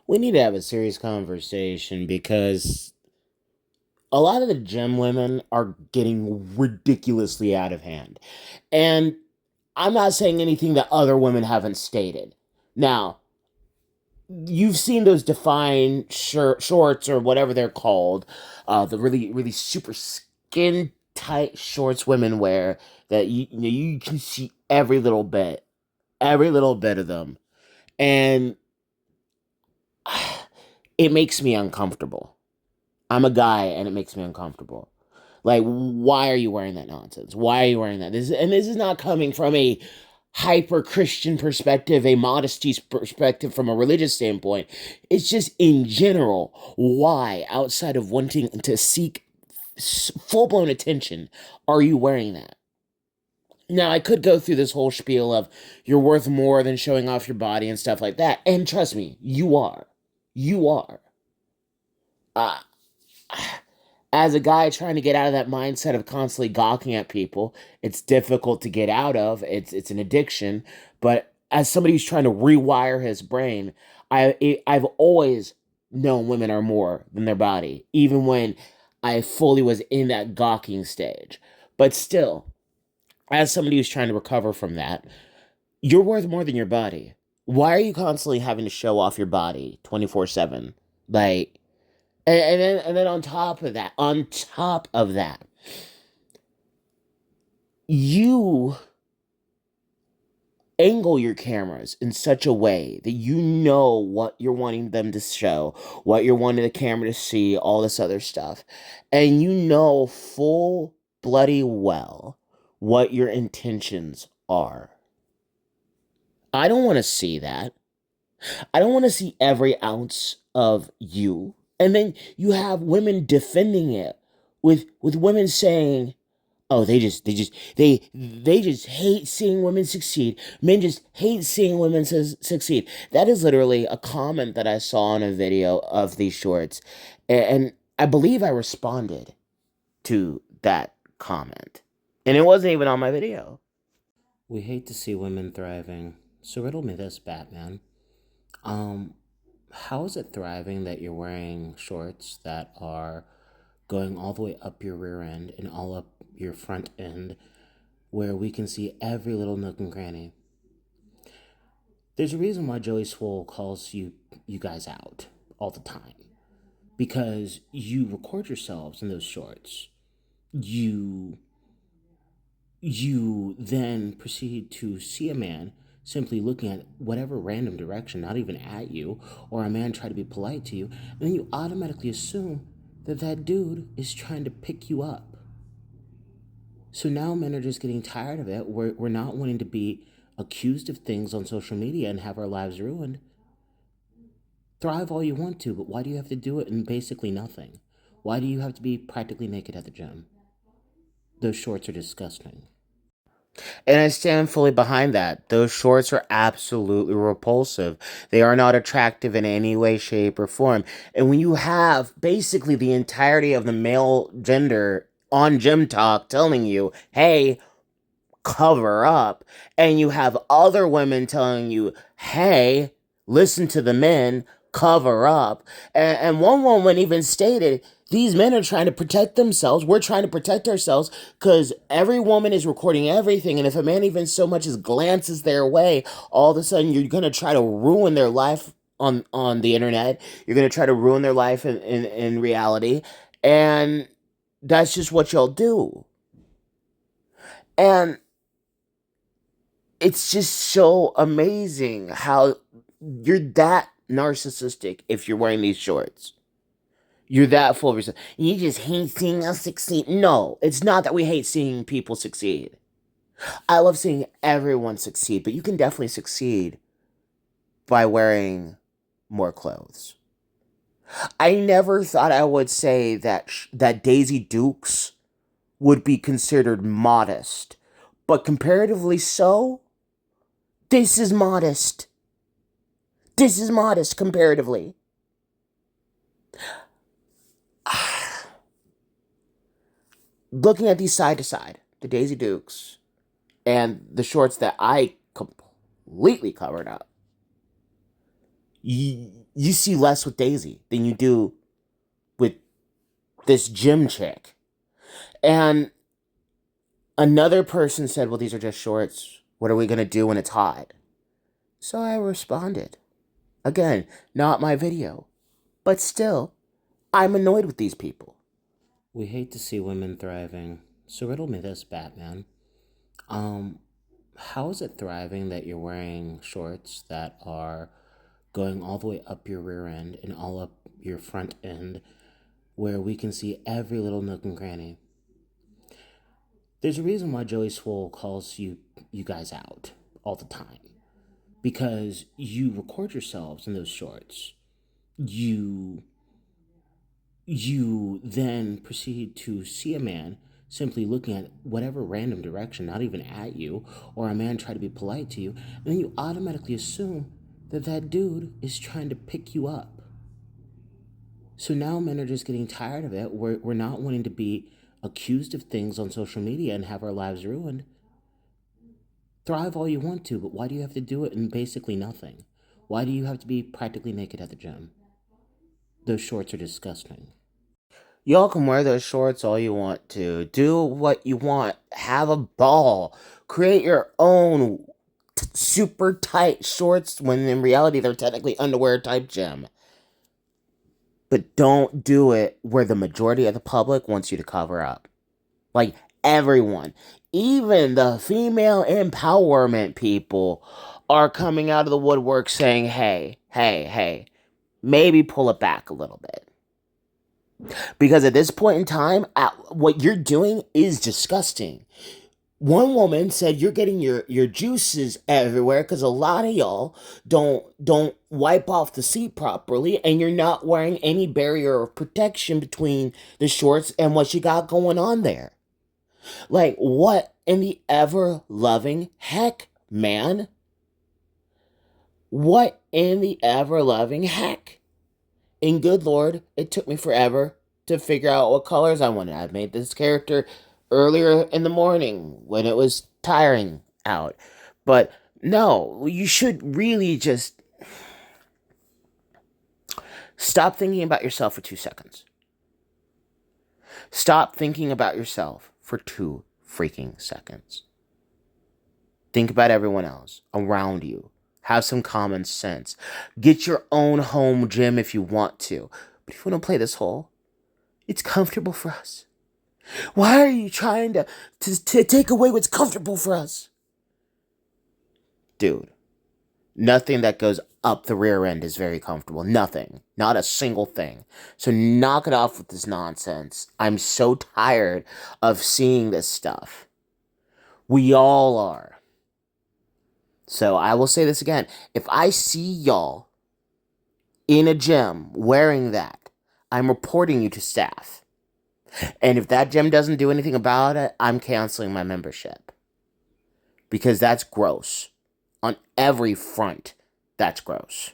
We need to have a serious conversation because a lot of the gym women are getting ridiculously out of hand. And I'm not saying anything that other women haven't stated. Now, you've seen those Dfyne shorts or whatever they're called, the really, really super skin tight shorts women wear that you can see every little bit of them. And it makes me uncomfortable. I'm a guy and it makes me uncomfortable. Like, why are you wearing that nonsense? Why are you wearing that? This is not coming from a hyper Christian perspective, a modesty perspective from a religious standpoint. It's just in general, why, outside of wanting to seek full blown attention, are you wearing that? Now, I could go through this whole spiel of you're worth more than showing off your body and stuff like that. And trust me, you are. You are. Uh, as a guy trying to get out of that mindset of constantly gawking at people, it's difficult to get out of. It's an addiction. But as somebody who's trying to rewire his brain, I've always known women are more than their body, even when I fully was in that gawking stage. But still, as somebody who's trying to recover from that, you're worth more than your body. Why are you constantly having to show off your body 24/7? Like, and then on top of that, you angle your cameras in such a way that you know what you're wanting them to show, what you're wanting the camera to see, all this other stuff. And you know full bloody well what your intentions are. I don't want to see that. I don't want to see every ounce of you. And then you have women defending it with women saying, "Oh, they just hate seeing women succeed. Men just hate seeing women succeed." That is literally a comment that I saw in a video of these shorts, and I believe I responded to that comment, and it wasn't even on my video. We hate to see women thriving. So riddle me this, Batman. Um, how is it thriving that you're wearing shorts that are going all the way up your rear end and all up your front end, where we can see every little nook and cranny? There's a reason why Joey Swole calls you guys out all the time. Because you record yourselves in those shorts. You you then proceed to see a man simply looking at whatever random direction, not even at you, or a man try to be polite to you, and then you automatically assume that that dude is trying to pick you up. So now men are just getting tired of it. We're not wanting to be accused of things on social media and have our lives ruined. Thrive all you want to, but why do you have to do it in basically nothing? Why do you have to be practically naked at the gym? Those shorts are disgusting. And I stand fully behind that. Those shorts are absolutely repulsive. They are not attractive in any way, shape, or form. And when you have basically the entirety of the male gender on Gym Talk telling you, hey, cover up, and you have other women telling you, hey, listen to the men, cover up. And one woman even stated, these men are trying to protect themselves. We're trying to protect ourselves because every woman is recording everything. And if a man even so much as glances their way, all of a sudden you're going to try to ruin their life on the internet. You're going to try to ruin their life in reality. And that's just what y'all do. And it's just so amazing how you're that narcissistic if you're wearing these shorts. You're that full of yourself. You just hate seeing us succeed. No, it's not that we hate seeing people succeed. I love seeing everyone succeed, but you can definitely succeed by wearing more clothes. I never thought I would say that Daisy Dukes would be considered modest, but comparatively so, this is modest. This is modest comparatively. Looking at these side to side, the Daisy Dukes and the shorts that I completely covered up, You see less with Daisy than you do with this gym chick. And another person said, well, these are just shorts. What are we going to do when it's hot? So I responded. Again, not my video. But still, I'm annoyed with these people. We hate to see women thriving. So riddle me this, Batman. Um, how is it thriving that you're wearing shorts that are going all the way up your rear end and all up your front end, where we can see every little nook and cranny? There's a reason why Joey Swole calls you guys out all the time. Because you record yourselves in those shorts. You you then proceed to see a man simply looking at whatever random direction, not even at you, or a man try to be polite to you, and then you automatically assume that that dude is trying to pick you up. So now men are just getting tired of it. We're not wanting to be accused of things on social media and have our lives ruined. Thrive all you want to, but why do you have to do it in basically nothing? Why do you have to be practically naked at the gym? Those shorts are disgusting. Y'all can wear those shorts all you want to. Do what you want. Have a ball. Create your own super tight shorts when in reality they're technically underwear type gym. But don't do it where the majority of the public wants you to cover up. Like everyone. Even the female empowerment people are coming out of the woodwork saying, hey, maybe pull it back a little bit. Because at this point in time, what you're doing is disgusting. One woman said you're getting your juices everywhere because a lot of y'all don't wipe off the seat properly, and you're not wearing any barrier of protection between the shorts and what you got going on there. Like, what in the ever loving heck, man? What in the ever loving heck? And good Lord, it took me forever to figure out what colors I wanted. I made this character earlier in the morning when it was tiring out. But no, you should really just stop thinking about yourself for 2 seconds. Stop thinking about yourself for 2 freaking seconds. Think about everyone else around you. Have some common sense. Get your own home gym if you want to. But if you want to play this whole, it's comfortable for us. Why are you trying to take away what's comfortable for us? Dude, nothing that goes up the rear end is very comfortable. Nothing. Not a single thing. So knock it off with this nonsense. I'm so tired of seeing this stuff. We all are. So I will say this again. If I see y'all in a gym wearing that, I'm reporting you to staff. And if that gym doesn't do anything about it, I'm canceling my membership. Because that's gross. On every front, that's gross.